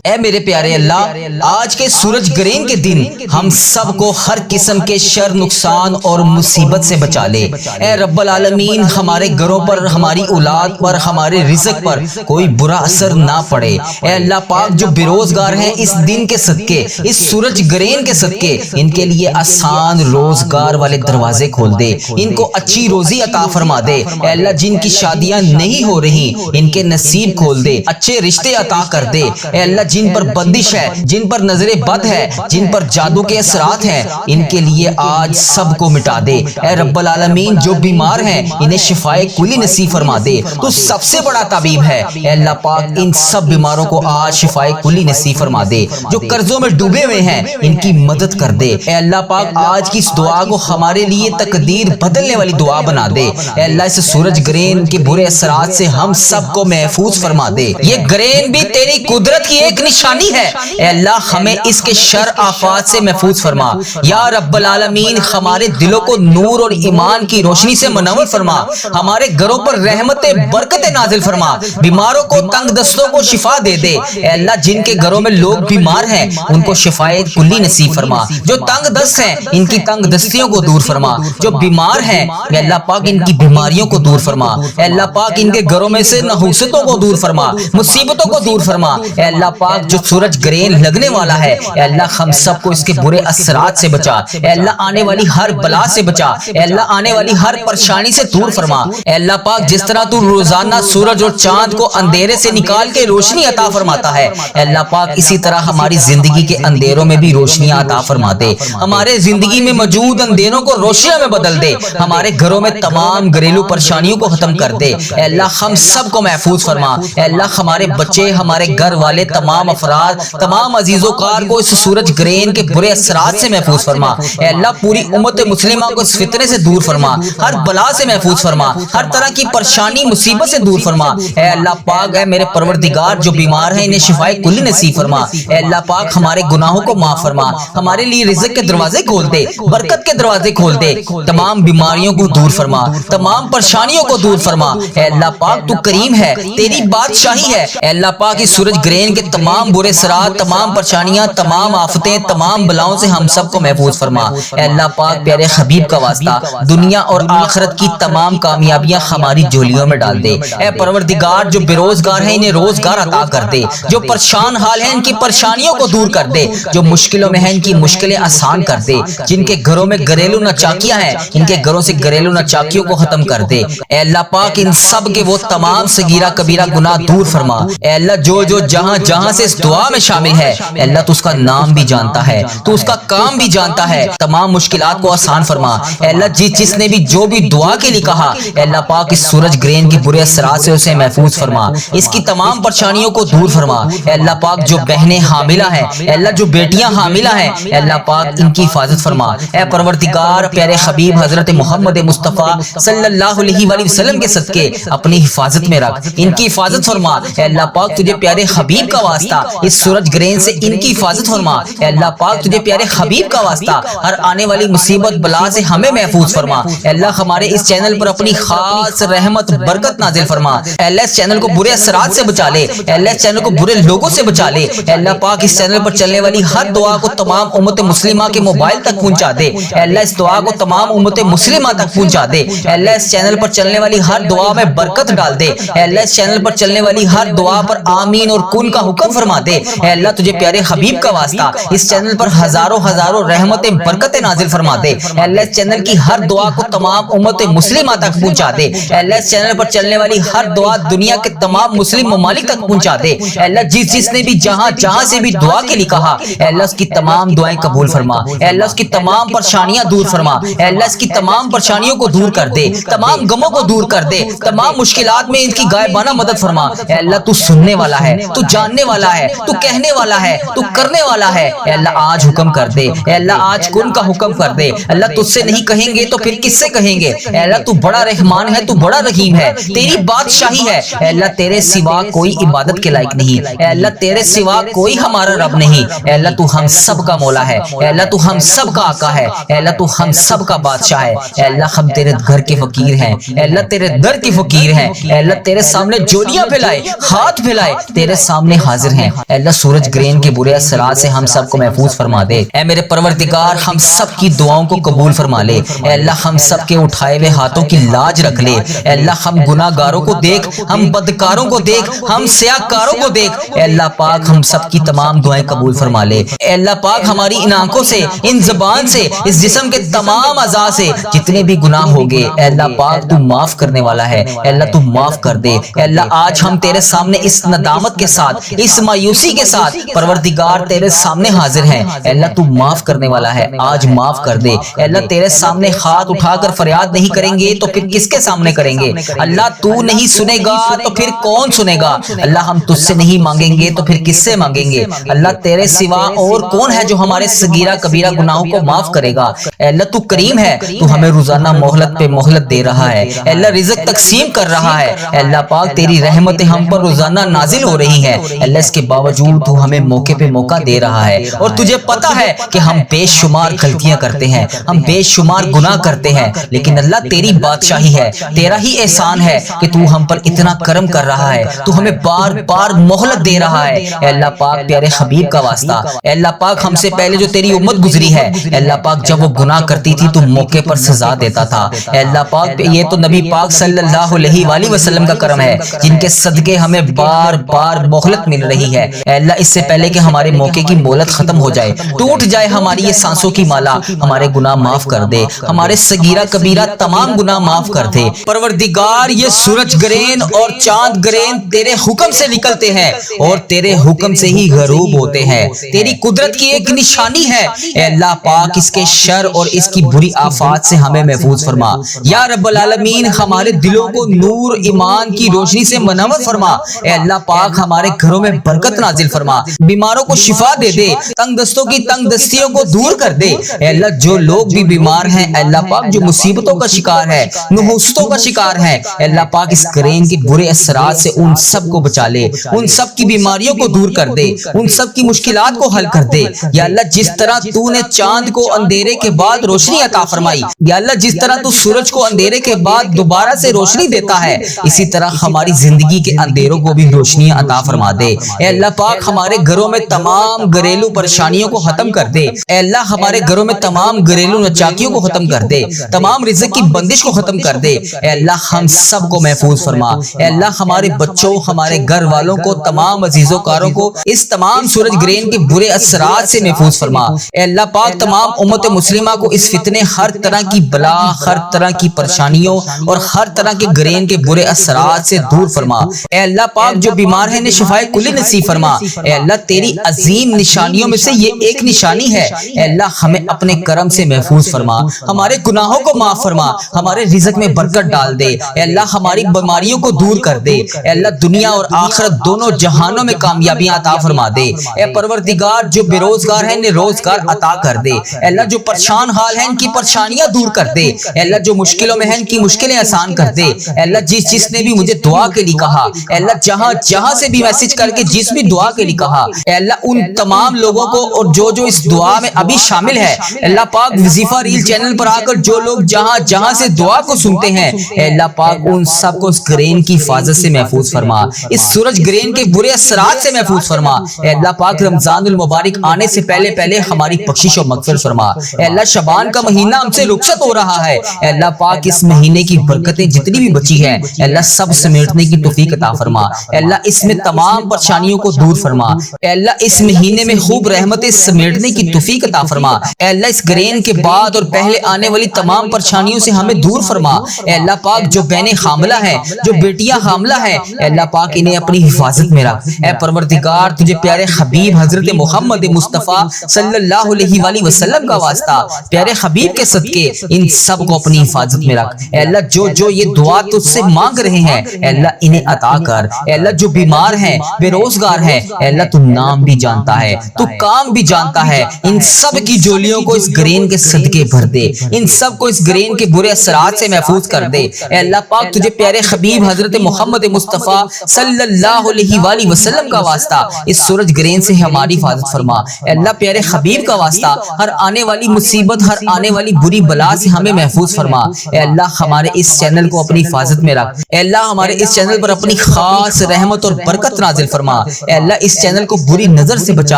اے میرے پیارے اللہ، آج کے سورج گرہن کے دن ہم سب کو ہر قسم کے شر، نقصان اور مصیبت سے بچا لے۔ اے رب العالمین، ہمارے گھروں پر، ہماری اولاد پر، ہمارے رزق پر کوئی برا اثر نہ پڑے۔ اے اللہ پاک، جو بے روزگار ہیں اس دن کے صدقے، اس سورج گرہن کے صدقے، ان کے لیے آسان روزگار والے دروازے کھول دے، ان کو اچھی روزی عطا فرما دے۔ اے اللہ، جن کی شادیاں نہیں ہو رہی ان کے نصیب کھول دے، اچھے رشتے عطا کر دے۔ اے اللہ، جن پر بندش ہے، جن پر نظر بد ہے، جن پر جادو کے اثرات ہیں، ان کے لیے آج سب کو مٹا دے۔ اے رب العالمین، جو بیمار ہیں انہیں شفائے کلی نصیب فرما دے، تو سب سے بڑا طبیب ہے۔ اے اللہ پاک، ان سب بیماروں کو آج شفائے کلی نصیب فرما دے۔ جو قرضوں میں ڈوبے ہوئے ہیں ان کی مدد کر دے۔ اے اللہ پاک، آج کی اس دعا کو ہمارے لیے تقدیر بدلنے والی دعا بنا دے۔ اے اللہ، اس سورج گرہن کے برے اثرات سے ہم سب کو محفوظ فرما دے۔ یہ گرہن بھی تیری قدرت کی ایک نشانی ہے۔ اے اللہ، ہمیں اس کے شر آفات سے محفوظ فرما۔ یا رب العالمین، ہمارے دلوں کو نور اور ایمان کی روشنی سے منور فرما۔ ہمارے گھروں پر رحمت برکت نازل فرما۔ بیماروں کو، تنگ دستوں کو شفا دے دے۔ اے اللہ، جن کے گھروں میں لوگ بیمار ہیں ان کو شفائے کلی نصیب فرما۔ جو تنگ دست ہیں ان کی تنگ دستیوں کو دور فرما۔ جو بیمار ہیں اے اللہ پاک، ان کی بیماریوں کو دور فرما۔ اے اللہ پاک، ان کے گھروں میں سے نحوستوں کو دور فرما، مصیبتوں کو دور فرما۔ اے اللہ پاک، جو سورج گرہن لگنے والا ہے اے اللہ، ہم سب کو اس کے برے اثرات سے بچا۔ اے اللہ، آنے والی ہر بلا سے بچا۔ اے اللہ، آنے والی ہر پریشانی سے دور فرما۔ اے اللہ پاک، جس طرح تو روزانہ سورج اور چاند کو اندھیرے سے نکال کے روشنی عطا فرماتا ہے، اے اللہ پاک اسی طرح ہماری زندگی کے اندھیروں میں بھی روشنیاں عطا فرما دے۔ ہمارے زندگی میں موجود اندھیروں کو روشنیوں میں بدل دے۔ ہمارے گھروں میں تمام گھریلو پریشانیوں کو ختم کر دے۔ اے اللہ، ہم سب کو محفوظ فرما۔ اے اللہ، ہمارے بچے، ہمارے گھر والے، تمام افراد، تمام عزیز و کار کو اس سورج گرہن کے برے اثرات سے محفوظ فرما۔ اے اللہ، پوری امت مسلمہ کو اس فتنے سے دور فرما، ہر بلا سے محفوظ فرما، ہر طرح کی پریشانی مصیبت سے دور فرما۔ اے اللہ پاک، اے میرے پروردگار، جو بیمار ہیں انہیں شفائے کلی نصیب فرما۔ اے اللہ پاک، ہمارے گناہوں کو معاف فرما، ہمارے لیے رزق کے دروازے کھول دے، برکت کے دروازے کھول دے، تمام بیماریوں کو دور فرما، تمام پریشانیوں کو دور فرما۔ اے اللہ پاک، تو کریم ہے، تیری بادشاہی ہے۔ اے اللہ پاک، اس سورج گرہن کے تمام برے اثرات، تمام پریشانیاں، تمام آفتیں، تمام بلاؤں سے ہم سب کو محفوظ فرما۔ اے اللہ پاک، پیارے حبیب کا واسطہ، دنیا اور آخرت کی تمام کامیابیاں ہماری جھولیوں میں ڈال دے۔ اے پروردگار، جو بے روزگار ہیں انہیں روزگار عطا کر دے، جو پریشان حال ہیں ان کی پریشانیوں کو دور کر دے، جو مشکلوں میں ہیں ان کی مشکلیں آسان کر دے، جن کے گھروں میں گھریلو ناچاکیاں ہیں ان کے گھروں سے گھریلو ناچاکیوں کو ختم کر دے۔ اے اللہ پاک، ان سب کے وہ تمام صغیرہ کبیرہ گناہ دور فرما۔ اے اللہ، جو جہاں جہاں سے اس دعا میں شامل ہے اے اللہ، تو اس کا نام بھی جانتا ہے، تو اس کا کام بھی جانتا ہے، تمام مشکلات کو آسان فرما۔ اے اللہ، جس نے بھی جو بھی دعا کے لیے کہا اے اللہ پاک، اس سورج گرہن کے برے اثرات سے اسے محفوظ فرما، اس کی تمام پریشانیوں کو دور فرما۔ اے اللہ پاک، جو بہنیں حاملہ ہیں اے اللہ، جو بیٹیاں حاملہ ہیں اے اللہ پاک، ان کی حفاظت فرما۔ اے پروردگار، پیارے حبیب حضرت محمد مصطفیٰ صلی اللہ علیہ وآلہ وسلم کے صدقے اپنی حفاظت میں رکھ، ان کی حفاظت فرما۔ اے اللہ پاک، تجھے پیارے حبیب کا واسطہ اس سورج گرہن سے ان کی حفاظت فرما۔ اے اللہ پاک، تجھے پیارے حبیب کا واسطہ ہر آنے والی مصیبت بلا سے ہمیں محفوظ فرما۔ اے اللہ، ہمارے اس چینل پر اپنی خاص رحمت برکت نازل فرما۔ اے اللہ، اس چینل کو برے اثرات سے بچا لے، اے اللہ، اس چینل کو برے لوگوں سے بچا لے۔ اے اللہ پاک، اس چینل پر چلنے والی ہر دعا کو تمام امت مسلمہ کے موبائل تک پہنچا دے۔ اے اللہ، اس دعا کو تمام امت مسلمہ تک پہنچا دے۔ اے اللہ، اس چینل پر چلنے والی ہر دعا میں برکت ڈال دے۔ اے اللہ، اس چینل پر چلنے والی ہر دعا پر آمین اور کن کا حکم فرما دے۔ اے اللہ، تجھے پیارے حبیب کا واسطہ اس چینل پر ہزاروں ہزاروں رحمتیں برکتیں نازل فرما دے۔ اے اللہ، اس چینل کی ہر دعا کو تمام امت مسلمہ تک پہنچا دے۔ اے اللہ، اس چینل پر چلنے والی ہر دعا دنیا کے تمام مسلم ممالک تک پہنچا دے۔ اے اللہ، جس نے بھی جہاں سے بھی دعا کے لیے کہا اے اللہ، اس کی تمام دعائیں قبول فرما۔ اے اللہ، اس کی تمام پریشانیاں دور فرما۔ اے اللہ، اس کی تمام پریشانیوں کو دور کر دے، تمام غموں کو دور کر دے، تمام مشکلات میں ان کی غائبانہ مدد فرما۔ اے اللہ، تو سننے والا ہے، تو جاننے والا ہے، تو کہنے والا ہے، تو کرنے والا ہے۔ اے اللہ، آج حکم کر دے۔ اے اللہ، آج کن کا حکم کر دے۔ اللہ، تجھ سے نہیں کہیں گے تو پھر کس سے کہیں گے؟ اے اللہ، تو بڑا رحمان ہے، تو بڑا رحیم ہے، تیری بادشاہی ہے۔ اے اللہ، تیرے سوا کوئی عبادت کے لائق نہیں۔ اے اللہ، تیرے سوا کوئی ہمارا رب نہیں۔ اے اللہ، تو ہم سب کا مولا ہے۔ اے اللہ، تو ہم سب کا آقا ہے۔ اے اللہ، تو ہم سب کا بادشاہ ہے۔ اے اللہ، ہم تیرے گھر کے فقیر ہیں۔ اے اللہ، تیرے در کے فقیر ہیں۔ اے اللہ، تیرے سامنے جولیاں پھیلائے، ہاتھ پھیلائے تیرے سامنے حاضر ہیں۔ اے اللہ سورج گرہن کے برے اثرات سے ہم سب کو محفوظ فرما دے۔ اے میرے پروردگار ہم سب کی دعاؤں کو قبول فرما لے۔ اے اللہ ہم سب کے اٹھائے ہوئے ہاتھوں کی لاج رکھ لے۔ اے اللہ ہم گناہ گاروں کو دیکھ، ہم بدکاروں کو دیکھ، ہم سیاہ کاروں کو دیکھ۔ اے اللہ پاک ہم سب کی تمام دعائیں قبول فرما لے۔ اے اللہ پاک ہماری ان آنکھوں سے، ان زبان سے، اس جسم کے تمام اعضاء سے جتنے بھی گناہ ہوگے اے اللہ پاک تو معاف کرنے والا ہے۔ اے اللہ تو معاف کر دے۔ اے اللہ آج ہم تیرے سامنے اس ندامت کے ساتھ، اس مایوسی کے ساتھ پروردگار تیرے سامنے حاضر ہیں۔ اے اللہ تو معاف کرنے والا ہے، آج معاف کر دے۔ اے اللہ تیرے سامنے ہاتھ اٹھا کر فریاد نہیں کریں گے تو پھر کس کے سامنے کریں گے؟ اللہ تو نہیں سنے گا تو پھر کون سنے گا؟ اللہ ہم تجھ سے نہیں مانگیں گے تو پھر کس سے مانگیں گے؟ اللہ تیرے سوا اور کون ہے جو ہمارے صغیرہ کبیرہ گناہوں کو معاف کرے گا؟ اے اللہ تو کریم ہے، تو ہمیں روزانہ مہلت پہ مہلت دے رہا ہے۔ اے اللہ رزق تقسیم کر رہا ہے۔ اے اللہ پاک تیری رحمتیں ہم پر روزانہ نازل ہو رہی ہیں۔ اے اللہ اس کے باوجود تو ہمیں موقع پہ موقع دے رہا ہے، اور تجھے پتا ہے کہ ہم بے شمار غلطیاں کرتے ہیں، ہم بے شمار گناہ کرتے ہیں، لیکن اللہ تیری بادشاہی ہے، تیرا ہی احسان ہے کہ تو ہم پر اتنا کرم کر رہا ہے، تو ہمیں بار بار مہلت دے رہا ہے۔ اے اللہ پاک پیارے حبیب کا واسطہ، اے اللہ پاک ہم سے پہلے جو تیری امت گزری ہے، اے اللہ پاک جب وہ گناہ کرتی تھی تو موقع پر سزا دیتا تھا۔ اے اللہ پاک یہ تو نبی پاک صلی اللہ علیہ وآلہ وسلم کا کرم ہے، جن کے صدقے ہمیں بار بار مہلت مل رہی ہے۔ اے اللہ اس سے پہلے کہ ہمارے موقع کی مہلت ختم ہو جائے، ٹوٹ جائے ہماری یہ سانسوں کی مالا، ہمارے گناہ معاف کر دے، ہمارے صغیرہ کبیرہ تمام گناہ معاف کر دے۔ پروردگار یہ سورج گرہن اور چاند گرہن تیرے حکم سے نکلتے ہیں اور تیرے حکم سے ہی غروب ہوتے ہیں، تیری قدرت کی ایک نشانی ہے۔ اے اللہ پاک اس کے شر اور اس کی بری آفات سے ہمیں محفوظ فرما۔ یا رب العالمین ہمارے دلوں کو نور ایمان کی روشنی سے منور فرما۔ اے اللہ پاک ہمارے گھروں میں برکت نازل فرما، بیماروں کو شفا دے دے، تنگ دستوں کی تنگ دستیوں کو دور کر دے۔ اے اللہ جو لوگ بھی بیمار ہیں، اے اللہ پاک جو مصیبتوں کا شکار ہے، نحوستوں کا شکار ہے، اے اللہ پاک اس گرہن کے برے اثرات سے ان سب کو بچا لے، ان سب کی بیماریوں کو دور کر دے، ان سب کی مشکلات کو حل کر دے۔ یا اللہ جس طرح تو نے چاند کو اندھیرے کے بعد روشنی عطا فرمائی، یا اللہ جس طرح تو سورج کو اندھیرے کے بعد دوبارہ سے روشنی دیتا ہے، اسی طرح ہماری زندگی کے اندھیروں کو بھی روشنی عطا فرما دے۔ اے اللہ پاک ہمارے گھروں میں تمام گھریلو پریشانیوں کو ختم کر دے۔ اے اللہ ہمارے گھروں میں تمام گھریلو نچاکیوں کو ختم کر دے، تمام رزق کی بندش کو ختم کر دے۔ اے اللہ ہم سب کو محفوظ فرما۔ اے اللہ ہمارے بچوں، ہمارے گھر والوں کو، تمام عزیز و کاروں کو اس تمام سورج گرہن کے برے اثرات سے محفوظ فرما۔ اے اللہ پاک تمام امت مسلمہ کو اس فتنے، ہر طرح کی بلا، ہر طرح کی پریشانیوں اور ہر طرح کے گرہن کے برے اثرات سے دور فرما۔ اے اللہ پاک جو بیمار ہیں انہیں شفائے کلی نصیب فرما۔ اے اللہ تیری عظیم نشانیوں میں سے یہ ایک نشانی ہے۔ اے اللہ ہمیں اپنے کرم سے محفوظ فرما، ہمارے گناہوں کو معاف فرما، ہمارے رزق میں برکت ڈال دے۔ اے اللہ ہماری بیماریوں کو دور کر دے۔ اے اللہ دنیا اور آخرت دونوں جہانوں میں کامیابیاں عطا فرما دے۔ اے پروردگار جو بے روزگار ہیں انہیں روزگار عطا کر دے۔ اے اللہ جو پریشان حال ہیں ان کی پریشانیاں دور کر دے۔ اے اللہ جو مشکلوں میں ہیں ان کی مشکلیں آسان کر دے۔ اے اللہ جس نے بھی مجھے دعا کے لیے کہا، اے اللہ جہاں سے بھی میسج کر کے جس بھی دعا کے لیے کہا، اے اللہ ان تمام لوگوں کو اور جو اس دعا میں ابھی شامل ہے، اللہ پاک وظیفہ ریل چینل پر آ کر جو لوگ جہاں سے دعا کو سنتے ہیں، اے اللہ پاک ان سب کو اس گرہن کی حفاظت سے محفوظ فرما، اس سورج گرہن کے برے اثرات سے محفوظ فرما۔ اے اللہ پاک رمضان المبارک آنے سے پہلے ہماری بخشش و مغفرت فرما۔ اے اللہ شعبان کا مہینہ ہم سے رخصت ہو رہا ہے، اے اللہ پاک اس مہینے کی برکتیں جتنی بھی بچی ہیں اے اللہ سب سمیٹنے کی توفیق عطا فرما۔ اے اللہ اس میں تمام پریشانیوں کو دور فرما۔ اے اللہ اس مہینے میں خوب رحمتیں سمیٹنے کی توفیق عطا فرما۔ اے اللہ اس گرہن کے بعد اور پہلے آنے والی تمام پریشانیوں سے ہمیں دور فرما۔ اے اللہ پاک جو بہنیں حاملہ ہیں، جو بیٹیاں حاملہ ہیں، اے اللہ پاک انہیں اپنی حفاظت میں رکھ۔ اے پروردگار تجھے پیارے حبیب حضرت محمد مصطفیٰ صلی اللہ علیہ وآلہ وسلم کا واسطہ، پیارے حبیب کے صدقے ان سب کو اپنی حفاظت میں رکھ۔ اے اللہ جو یہ دعا تجھ سے مانگ رہے ہیں اے اللہ انہیں عطا کر۔ اے اللہ جو بیمار ہیں، بے روزگار ہیں، اے اللہ تو نام بھی جانتا ہے، تو کام بھی جانتا ہے، ان سب کی جولیوں کو اس گرہن کے صدقے بھر دے، ان سب کو اس گرہن کے برے اثرات سے محفوظ کر دے۔ اے اللہ پاک تجھے پیارے حبیب حضرت محمد مصطفیٰ صلی اللہ علیہ وآلہ وسلم کا واسطہ اس سورج گرہن سے ہماری حفاظت فرما۔ اے اللہ پیارے حبیب کا واسطہ ہر آنے والی مصیبت، ہر آنے والی بری بلا سے ہمیں محفوظ فرما۔ اے اللہ ہمارے اس چینل کو اپنی حفاظت میں رکھ۔ اے اللہ ہمارے اس چینل پر اپنی خاص رحمت اور برکت نازل فرما۔ اے اللہ اس چینل کو بری نظر سے بچا،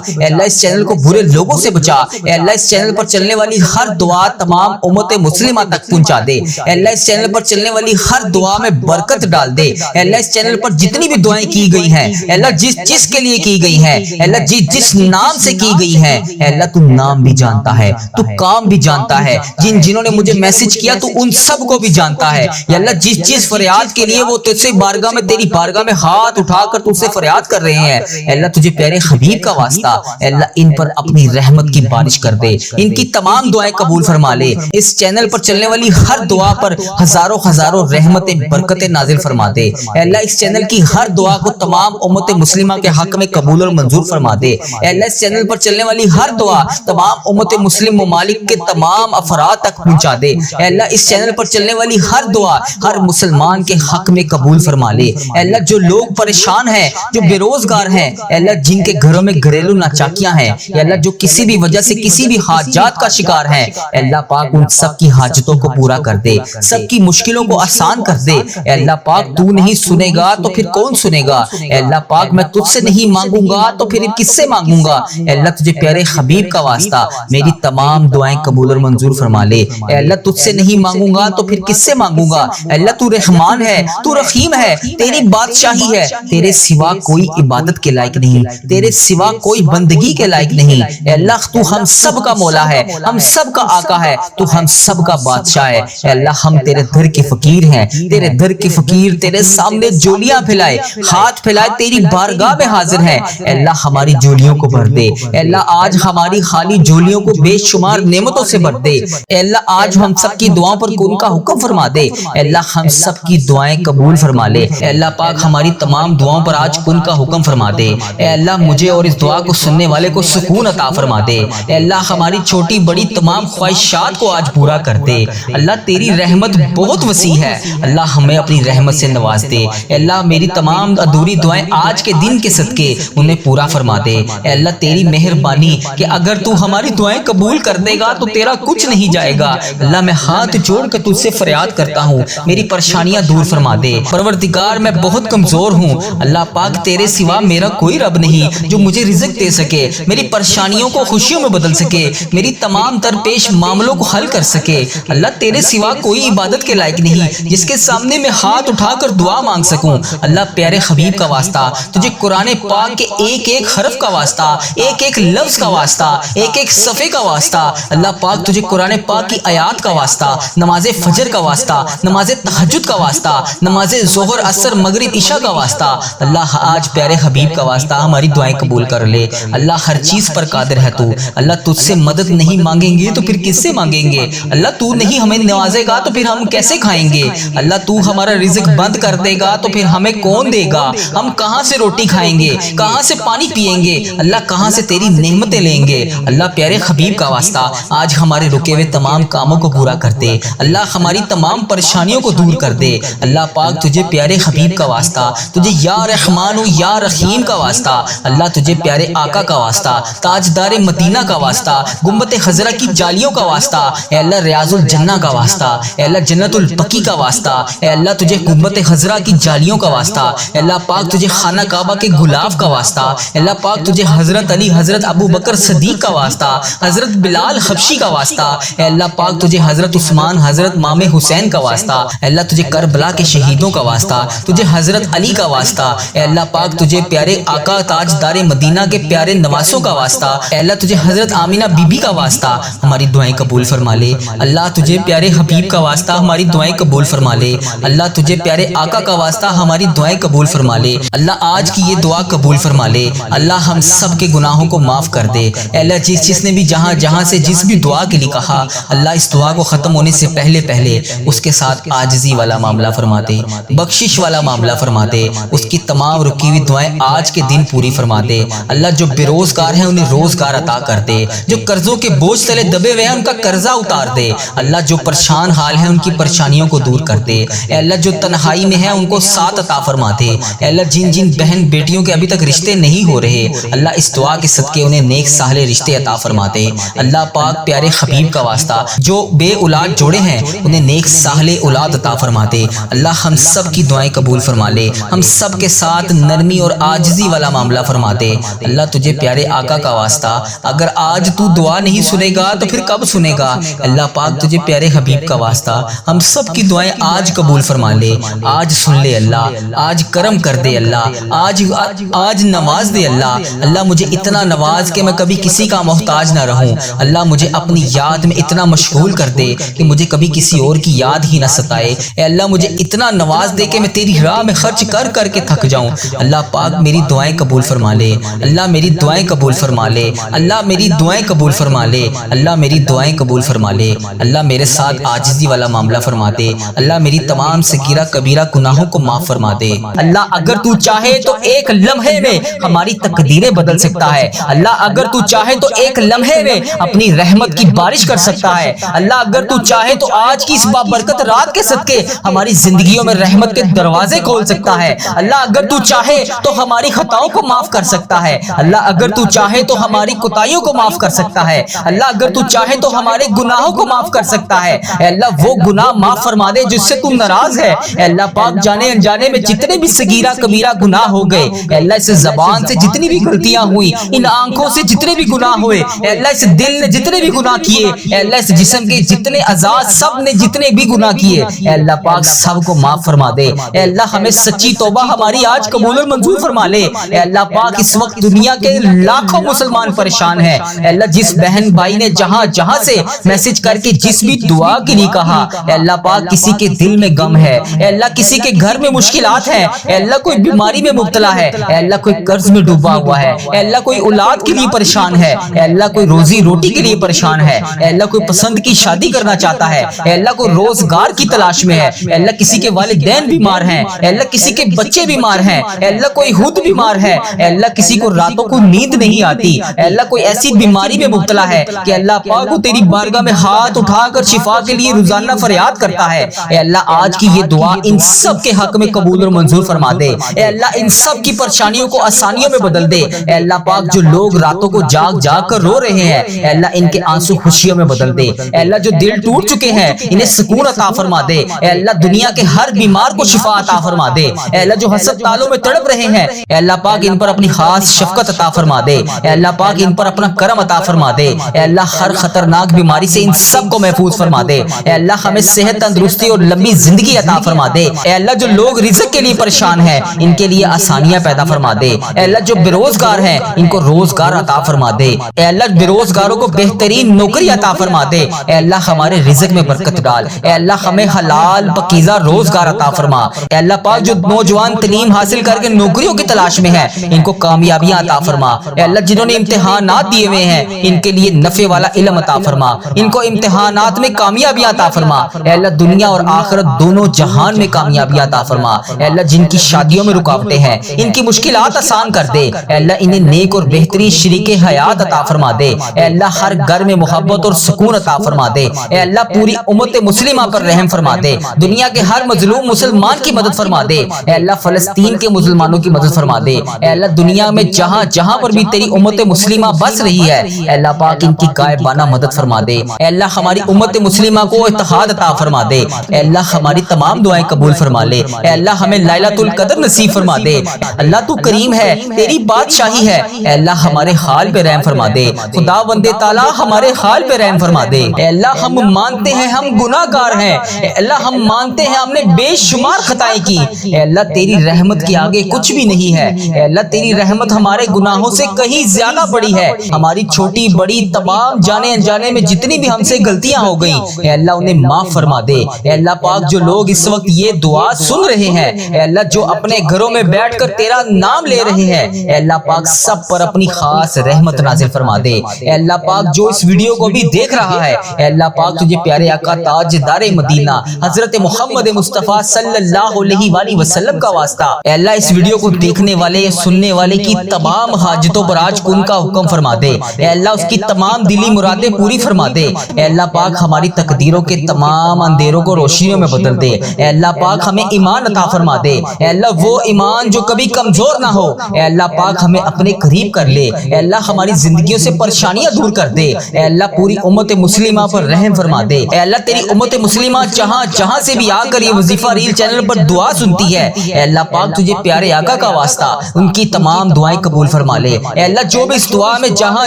اے اللہ اس چینل کو برے لوگوں سے بچا، اے اللہ اس چینل پر چلنے والی ہر دعا تمام امت مسلمہ تک پہنچا دے، اے اللہ اس چینل پر چلنے والی ہر دعا میں برکت ڈال دے، اے اللہ اس چینل پر جتنی بھی دعائیں کی گئی ہیں اے اللہ جس چیز کے لیے کی گئی ہیں اے اللہ جس نام سے کی گئی ہیں اے اللہ تو نام بھی جانتا ہے، تو کام بھی جانتا ہے، جنہوں نے مجھے میسج کیا تو ان سب کو بھی جانتا ہے، یا اللہ جس چیز فریاد کے لیے وہ تجھ سے بارگاہ میں تیری بارگاہ میں ہاتھ اٹھا کر تجھ سے فریاد کر رہے ہیں اے اللہ تجھے پیارے حبیب کا واسطہ اے اللہ ان پر اپنی رحمت کی بارش کر دے، ان کی تمام دعائیں قبول فرما لے، اس چینل پر چلنے والی ہر دعا پر ہزاروں ہزاروں رحمتیں برکتیں نازل فرما دے، اے اللہ اس چینل کی ہر دعا کو تمام امت مسلمہ کے حق میں قبول اور منظور فرما دے، اے اللہ اس چینل پر چلنے والی ہر دعا تمام امت مسلم ممالک کے تمام افراد تک پہنچا دے، اے اللہ اس چینل پر چلنے والی ہر دعا ہر مسلمان کے حق میں قبول فرما لے، اے اللہ جو لوگ پریشان ہیں، جو بے روزگار ہیں، اے اللہ جن کے گھروں میں گھریلو ناچاکیاں ہیں، اے اللہ جو کسی بھی وجہ سے کسی بھی حاجات کا شکار ہیں، اے اللہ پاک ان سب کی حاجتوں کو پورا کر دے، سب کی مشکلوں کو آسان کر دے، اے اللہ پاک تو نہیں سنے گا تو پھر کون سنے گا، اے اللہ پاک میں تجھ سے نہیں مانگوں گا تو پھر کس سے مانگوں گا، اے اللہ تجھے پیارے حبیب کا واسطہ میری تمام دعائیں قبول اور منظور فرما لے، اے اللہ تجھ سے نہیں مانگوں گا تو پھر کس سے مانگوں گا، اے اللہ تو رحمان ہے، تو رحیم ہے، تیری بادشاہی ہے، تیرے سوا کوئی عبادت کے لائق نہیں، تیرے سوا کوئی بندگی کے لائق نہیں، اے اللہ تو ہم سب کا مولا ہے، ہم سب کا آقا ہے، تو ہم سب کا بادشاہ ہے، اے اللہ ہم تیرے در کے فقیر ہیں، تیرے در کے فقیر تیرے سامنے جولیاں پھیلائے، ہاتھ پھیلائے تیری بارگاہ میں حاضر ہیں، اے اللہ ہماری جولیوں کو بھر دے، اے اللہ آج ہماری خالی جولیوں کو بے شمار نعمتوں سے بھر دے، اے اللہ آج ہم سب کی دعاؤں پر کن کا حکم فرما دے، اے اللہ ہم سب کی دعائیں قبول فرما لے، اے اللہ پاک ہماری تمام دعاؤں پر آج کن کا حکم فرما دے، اے اللہ مجھے اور اس دعا کو سننے والے کو سکون عطا فرما دے، اے اللہ ہماری چھوٹی بڑی تمام خواہشات کو آج پورا کر دے، اللہ تیری رحمت بہت وسیع ہے، اللہ ہمیں اپنی رحمت سے نواز دے، اے اللہ میری تمام ادھوری دعائیں آج کے دن کے صدقے انہیں پورا فرما دے، اے اللہ تیری مہربانی کہ اگر تو ہماری دعائیں قبول کر دے گا تو تیرا کچھ نہیں جائے گا، اللہ میں ہاتھ جوڑ کر تجھ سے فریاد کرتا ہوں میری پریشانیاں دور فرما دے، پروردگار میں بہت کمزور ہوں، اللہ پاک تیرے سوا میرا کوئی رب نہیں جو مجھے رزق دے سکے، میری پریشانیوں کو خوشیوں میں بدل سکے، میری تمام درپیش معاملوں کو حل کر سکے، اللہ تیرے سوا کوئی عبادت کے لائق نہیں جس کے سامنے میں ہاتھ اٹھا کر دعا مانگ سکوں، اللہ پیارے حبیب کا واسطہ تجھے قرآن پاک کے ایک ایک حرف کا واسطہ، ایک ایک لفظ کا واسطہ، ایک ایک صفحے کا واسطہ، اللہ پاک تجھے قرآن پاک کی آیات کا واسطہ، نماز فجر کا واسطہ، نماز تہجد کا واسطہ، نماز ظہر عصر مغرب عشاء کا واسطہ، اللہ آج پیارے حبیب کا واسطہ ہماری دعائیں قبول کر لے، اللہ ہر چیز پر قادر ہے تو، اللہ تجھ سے مدد نہیں مانگیں گے تو پھر کس سے مانگیں گے، اللہ تو نہیں ہمیں نوازے گا تو پھر ہم کیسے کھائیں گے، اللہ تو ہمارا رزق بند کر دے گا تو پھر ہمیں کون دے گا، ہم کہاں سے روٹی کھائیں گے، کہاں سے پانی پیئیں گے، اللہ کہاں سے تیری نعمتیں لیں گے، اللہ پیارے حبیب کا واسطہ آج ہمارے رکے ہوئے تمام کاموں کو پورا کر دے، اللہ ہماری تمام پریشانیوں کو دور کر دے، اللہ پاک تجھے پیارے حبیب کا واسطہ، تجھے یا رحمان و یا رحیم کا واسطہ، اللہ تجھے پیارے آقا کا واسطہ، تاجدار مدینہ کا واسطہ، گنبد خضرا کی جالیوں کا واسطہ، اے اللہ ریاض الجنہ کا واسطہ، اے اللہ جنت البقیع کا واسطہ، اے اللہ تجھے گنبد خضرا کی جالیوں کا واسطہ، اے اللہ پاک تجھے خانہ کعبہ کے غلاف کا واسطہ، اے اللہ پاک تجھے حضرت علی، حضرت ابو بکر صدیق کا واسطہ، حضرت بلال حبشی کا واسطہ، اے اللہ پاک تجھے حضرت عثمان، حضرت امام حسین کا واسطہ، اے اللہ تجھے کربلا کے شہیدوں کا واسطہ، تجھے حضرت علی کا واسطہ، اے اللہ پاک تجھے پیارے آقا تاجدار مدینہ کے پیارے نواسوں کا واسطہ، اے اللہ تجھے حضرت آمینہ بی بی کا واسطہ، ہماری دعائیں قبول فرما لے، اللہ تجھے پیارے حبیب کا واسطہ ہماری دعائیں قبول فرما لے، اللہ تجھے پیارے آقا کا واسطہ ہماری دعائیں قبول فرما لے، اللہ آج کی یہ دعا قبول فرما لے، اللہ ہم سب کے گناہوں کو معاف کر دے، اے اللہ جس نے بھی جہاں سے جس بھی دعا کے لیے کہا، اللہ اس دعا کو ختم ہونے سے پہلے اس کے ساتھ عاجزی والا معاملہ فرما دے، بخشش والا معاملہ فرما دے، اس کی تمام رکی ہوئی دعائیں آج کے دن پوری فرما دے، اللہ جو بے روزگار ہیں انہیں روزگار عطا کر دے، جو قرضوں کے بوجھ تلے دبے ہوئے ہیں ان کا قرضہ اتار دے، اللہ جو پریشان حال ہیں ان کی پریشانیوں کو دور کر دے، اے اللہ جو تنہائی میں ہیں ان کو ساتھ عطا فرما دے، اے اللہ جن بہن بیٹیوں کے ابھی تک رشتے نہیں ہو رہے، اللہ اس دعا کے صدقے انہیں نیک صالح رشتے عطا فرما دے، اللہ پاک پیارے حبیب کا واسطہ جو بے اولاد جوڑے ہیں انہیں نیک صالح اولاد عطا فرما دے، اللہ ہم سب کی دعائیں قبول فرما لے، ہم سب کے ساتھ نرمی نرمی اور عاجزی والا معاملہ فرما دے۔ اللہ تجھے پیارے آقا کا واسطہ، اگر آج تو دعا نہیں سنے گا تو پھر کب سنے گا؟ اللہ پاک تجھے پیارے حبیب کا واسطہ ہم سب کی دعائیں آج قبول فرما لے، آج سن لے اللہ، آج کرم کر دے اللہ، آج نواز دے اللہ۔ اللہ مجھے اتنا نواز کہ میں کبھی کسی کا محتاج نہ رہوں۔ اللہ مجھے اپنی یاد میں اتنا مشغول کر دے کہ مجھے کبھی کسی اور کی یاد ہی نہ ستائے۔ اے اللہ مجھے اتنا نواز دے کہ میں تیری راہ میں خرچ کر کر کے تھک جاؤں۔ اللہ پاک میری دعائیں قبول فرما لے، اللہ میری دعائیں قبول فرما لے، اللہ میری دعائیں قبول فرما لے، اللہ میری دعائیں قبول فرما لے۔ اللہ میرے ساتھ عاجزی والا معاملہ فرما دے، اللہ میری تمام صغیرہ کبیرہ گناہوں کو معاف فرما دے۔ اللہ اگر تو چاہے تو ایک لمحے میں ہماری تقدیریں بدل سکتا ہے۔ اللہ اگر تو چاہے تو ایک لمحے میں اپنی رحمت کی بارش کر سکتا ہے۔ اللہ اگر تو چاہے تو آج کی اس بابرکت رات کے صدقے ہماری زندگیوں میں رحمت کے دروازے کھول سکتا ہے۔ اللہ اگر تو چاہے تو ہماری خطاؤں کو معاف کر سکتا ہے۔ اللہ اگر تو چاہے تو ہماری کوتاہیوں کو معاف کر سکتا ہے۔ اللہ اگر تو چاہے تو ہمارے گناہوں کو معاف کر سکتا ہے۔ اے اللہ وہ گناہ معاف فرما دے جس سے تو ناراض ہے۔ اے اللہ پاک جانے انجانے میں جتنے بھی صغیرہ کبیرہ گناہ ہو گئے، اے اللہ اس زبان سے جتنی بھی غلطیاں ہوئی، ان آنکھوں سے جتنے بھی گناہ ہوئے، اے اللہ اس دل نے جتنے بھی گناہ کیے، اے اللہ اس جسم کے جتنے اعضاء سب نے جتنے بھی گناہ کیے، اے اللہ پاک سب کو معاف فرما دے۔ اے اللہ ہمیں سچی توبہ ہماری آج قبول اور منظور فرما لے۔ اے اللہ پاک اس وقت دنیا کے لاکھوں مسلمان پریشان ہیں۔ اے اللہ جس بہن بھائی نے جہاں جہاں سے میسج کر کے جس بھی دعا کے لیے کہا، اے اللہ پاک کسی کے دل میں غم ہے، اے اللہ کسی کے گھر میں مشکلات ہیں، اے اللہ کوئی بیماری میں مبتلا ہے، اے اللہ کوئی قرض میں ڈوبا ہوا ہے، اے اللہ کوئی اولاد کے لیے پریشان ہے، اے اللہ کوئی روزی روٹی کے لیے پریشان ہے، اے اللہ کوئی پسند کی شادی کرنا چاہتا ہے، اے اللہ کوئی روزگار کی تلاش میں ہے، اے اللہ کسی کے والدین بیمار ہیں، اے اللہ کسی کے بچے بیمار ہیں، اے اللہ کوئی خود بیمار ہے، اے اللہ کسی کو راتوں کو نیند نہیں آتی، اے اللہ کوئی ایسی بیماری میں مبتلا ہے کہ اللہ پاک وہ تیری بارگاہ میں ہاتھ اٹھا کر شفا کے لیے روزانہ فریاد کرتا ہے۔ اے اللہ آج کی یہ دعا ان سب کے حق میں قبول اور منظور فرما دے۔ اے اللہ ان سب کی پریشانیوں کو آسانیوں میں بدل دے۔ اے اللہ پاک جو لوگ راتوں کو جاگ جاگ کر رو رہے ہیں، اے اللہ ان کے آنسو خوشیوں میں بدل دے۔ اے اللہ جو دل ٹوٹ چکے ہیں انہیں سکون عطا فرما دے۔ اے اللہ دنیا کے ہر بیمار کو شفا عطا فرما دے۔ اے اللہ جو ہسپتالوں میں تڑپ رہے ہیں، اے اللہ پاک ان پر اپنی خاص شفقت عطا فرما دے۔ اے اللہ پاک ان پر اپنا کرم عطا فرما دے۔ اے اللہ ہر خطرناک بیماری سے ان سب کو محفوظ فرما دے۔ اے اللہ ہمیں صحت تندرستی اور لمبی زندگی عطا فرما دے۔ اے اللہ جو لوگ رزق کے لیے پریشان ہیں ان کے لیے آسانیاں پیدا فرما دے۔ اے اللہ جو بے روزگار ہیں ان کو روزگار عطا فرما دے۔ اے اللہ بے روزگاروں کو بہترین نوکری عطا فرما دے۔ اے اللہ ہمارے رزق میں برکت ڈال۔ اے اللہ ہمیں حلال پاکیزہ روزگار عطا فرما۔ اے اللہ پاک جو نوجوان تعلیم حاصل کر کے نوکریوں کی تلاش میں ہیں ان کو کامیابیاں عطا فرما۔ اے اللہ جنہوں نے امتحانات دیے ہوئے ہیں ان کے لیے نفع والا علم عطا فرما، ان کو امتحانات میں کامیابیاں عطا فرما۔ اے اللہ دنیا اور آخرت دونوں جہان میں کامیابیاں عطا فرما۔ اے اللہ جن کی شادیوں میں رکاوٹیں ہیں ان کی مشکلات آسان کر دے۔ اے اللہ انہیں نیک اور بہترین شریک حیات عطا فرما دے۔ اے اللہ ہر گھر میں محبت اور سکون عطا فرما دے۔ اے اللہ پوری امت مسلمہ پر رحم فرما دے۔ دنیا کے ہر مظلوم مسلمان کی مدد فرما دے۔ اے اللہ فلسطین کے مسلمانوں کی مدد فرما دے۔ اے اللہ دنیا میں جہاں جہاں پر بھی تیری امت مسلمہ بس رہی ہے، اے اللہ پاک ان کی غائبانہ مدد فرما دے۔ اے اللہ ہماری امت مسلمہ کو اتحاد عطا فرما دے۔ اے اللہ ہماری تمام دعائیں قبول فرما لے۔ اے اللہ ہمیں لیلۃ القدر نصیب فرما دے۔ اللہ تو کریم ہے، تیری بادشاہی ہے، اے اللہ ہمارے حال پہ رحم فرما دے۔ خدا بندے تعالی ہمارے حال پہ رحم فرما دے۔ اے اللہ ہم مانتے ہیں ہم گناہ گار ہیں، اے اللہ ہم مانتے ہیں ہم نے بے شمار خطائیں کی، اے اللہ تیری رحمت کے آگے کچھ بھی نہیں ہے۔ اے اللہ تیری رحمت ہمارے گناہوں سے کہیں زیادہ بڑی ہے۔ ہماری چھوٹی بڑی تمام جانے انجانے میں جتنی بھی ہم سے غلطیاں ہو گئیں، اے اللہ انہیں معاف فرما دے۔ اے اللہ پاک جو لوگ اس وقت یہ دعا سن رہے ہیں، اے اللہ جو اپنے گھروں میں بیٹھ کر تیرا نام لے رہے ہیں، اے اللہ پاک سب پر اپنی خاص رحمت نازل فرما دے۔ اے اللہ پاک جو اس ویڈیو کو بھی دیکھ رہا ہے، اے اللہ پاک تجھے پیارے آقا تاجدار مدینہ حضرت محمد مصطفیٰ صلی اللہ علیہ وآلہ وسلم کا واسطہ، اے اللہ اس ویڈیو کو دیکھنے والے سننے والے کی تمام حاجتوں پر آج کن کا حکم فرما دے۔ اے اللہ اس کی تمام دلی مرادیں پوری فرما دے۔ اے اللہ پاک ہماری تقدیروں کے تمام اندھیروں کو روشنیوں میں بدل دے۔ اے اللہ پاک ہمیں ایمان عطا فرما دے۔ اے اللہ وہ ایمان جو کبھی کمزور نہ ہو، اے اللہ پاک ہمیں اپنے قریب کر لے۔ اے اللہ ہماری زندگیوں سے پریشانیاں دور کر دے۔ اے اللہ پوری امت مسلمہ پر رحم فرما دے۔ اے اللہ تیری امت مسلمہ جہاں جہاں سے بھی آ کر یہ وظیفہ ریل چینل پر دعا سنتی ہے، اے اللہ پاک تجھے پیارے آقا آقا کا واسطہ ان کی تمام دعائیں قبول فرما لے۔ اے اللہ جو بھی اس دعا میں جہاں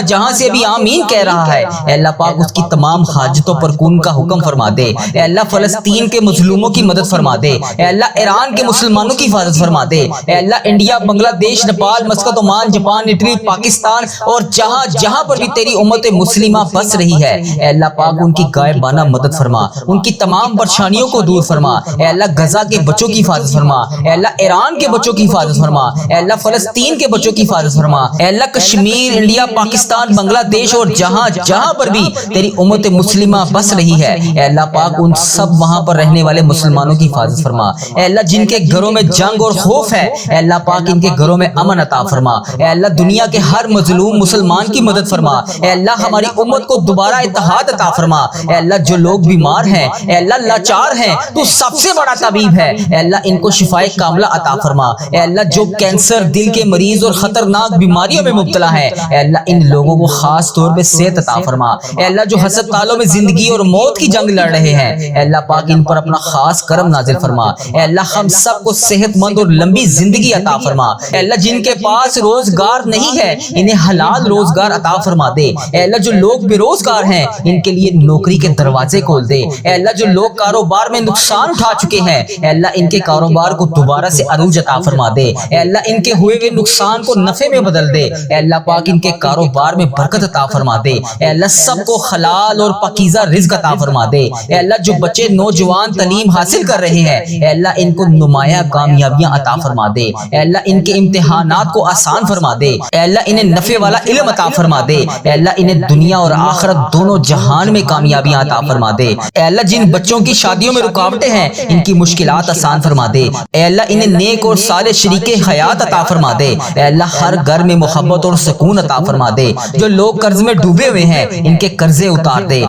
جہاں سے بھی آمین کہہ رہا ہے، اے اللہ پاک اس کی تمام حاجتوں پر کن کا حکم فرما دے۔ اے اللہ فلسطین کے مظلوموں کی مدد فرما دے۔ اے اللہ ایران کے مسلمانوں کی حفاظت فرما دے۔ اے اللہ انڈیا، بنگلہ دیش، Nepal, Muscat, Oman, Japan, Italy, Pakistan اور جہاں جہاں پر بھی تیری امت مسلمہ بس رہی ہے، اے اللہ پاک ان کی غائبانہ مدد فرما، ان کی تمام پریشانیوں کو دور فرما۔ اے اللہ غزہ کے بچوں کی حفاظت فرما، اے اللہ ایران کے بچوں کی حفاظت فرما، اے اللہ فلسطین کے بچوں کی حفاظت فرما، اے اللہ کشمیر، انڈیا، پاکستان، بنگلہ دیش اور جہاں جہاں پر بھی تیری امت مسلمہ بس رہی ہے، اے اللہ پاک ان سب وہاں پر رہنے والے مسلمانوں کی حفاظت فرما۔ اے اللہ جن کے گھروں میں جنگ اور خوف ہے، اے اللہ پاک ان کے گھروں میں امن عطا فرما۔ اے اللہ دنیا کے ہر مظلوم مسلمان کی مدد فرما۔ اے اللہ ہماری امت کو دوبارہ اتحاد عطا فرما۔ اے اللہ جو لوگ بیمار ہیں، اے اللہ لاچار ہیں، تو سب سے بڑا طبیب ہے، اے اللہ ان کو شفائے کاملہ عطا فرما۔ اے اللہ جو کینسر، دل کے مریض اور خطرناک بیماریوں میں مبتلا ہیں، اے اللہ ان لوگوں کو خاص طور پہ صحت عطا فرما۔ اے اللہ جو ہسپتالوں میں زندگی اور موت کی جنگ لڑ رہے ہیں، اے اللہ پاک ان پر اپنا خاص کرم نازل فرما۔ اے اللہ ہم سب کو صحت مند اور لمبی زندگی عطا فرما۔ اے اللہ جن کے پاس روزگار نہیں ہے، انہیں حلال روزگار عطا فرما دے۔ اے اللہ جو لوگ بے روزگار ہیں، ان کے لیے نوکری کے دروازے کھول دے۔ اے اللہ جو لوگ کاروبار میں نقصان اٹھا چکے ہیں، اے اللہ ان کے کاروبار کو دوبارہ سے عروج عطا فرما دے۔ اے اللہ ان کے ہوئے نقصان کو نفع میں بدل دے۔ اے اللہ پاک ان کے کاروبار میں برکت عطا فرما دے۔ اے اللہ سب کو حلال اور پاکیزہ رزق عطا فرما دے۔ اے اللہ جو بچے نوجوان تعلیم حاصل کر رہے ہیں، اے اللہ ان کو نمایاں کامیابیاں عطا فرما دے۔ اے اللہ ان کے امتحانات کو آسان فرما دے۔ اے اللہ انہیں نفع والا علم عطا فرما دے۔ اے اللہ انہیں دنیا اور آخرت دونوں جہان میں کامیابیاں عطا فرما دے۔ اے اللہ جن بچوں کی شادیوں میں رکاوٹیں ہیں، ان کی مشکلات آسان فرما دے۔ اے اللہ انہیں نیک اور صالح شریک حیات عطا فرما دے۔ اے اللہ ہر گھر میں محبت اور سکون عطا فرما دے۔ جو لوگ قرض میں ڈوبے ہوئے ہیں، ان کے قرضے اتار دے۔